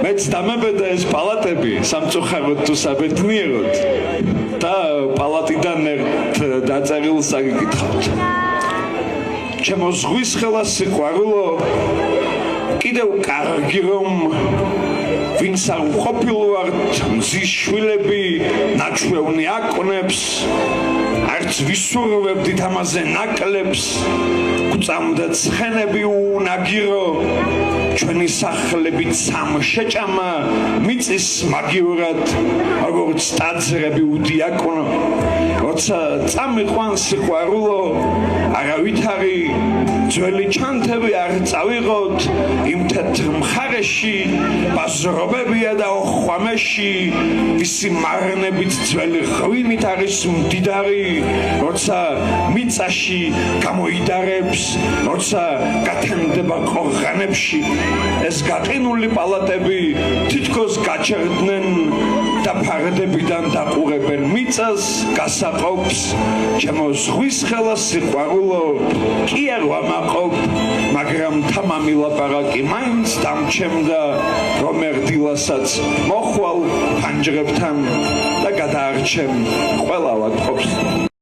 მეც დამებედა ეს პალატები სამწუხაროდ თუ საბედნიეროდ და პალატიდან ერთ დაწერილს აგიკითხავთ. ჩემო ზღვის ხელა სიყვარულო კიდევ კარგი რომ ვინც არ უყოფილო ვართ მზის შვილები ნაჩვევნი აკონებს არც ვისურვებდით ამაზე ნაკლებს გვწამდა ცხენები უნაგირო ჩვენი სახლებით სამ შეჭამა მიწის მაგივრად როგორც ტაძრები უდიაკონო როცა წამიყვან სიყვარულო არავითარი ძველი ჩანთები არ წავიღოთ იმ თეთრ მხარეში ბაზრობებია და ოხვამეში ვისი მარნებით ძველი ღვინით არის მდიდარი როცა მიწაში გამოიდარებს როცა გათენდება ყორღანებში ეს გაყინული პალატები თითქოს გაჩერდნენ და ფარდებიდან დაყურებენ მიწას გასაყოფს ჩემო ზღვის ხელა სიყვარულო კი არ ვამაყობ მაგრამ თამამი ლაპარაკი მაინც დამჩემდა რომ ერდილასაც მოხვალ ფანჯრებთან და გადაარჩემ ყველა ვაკობს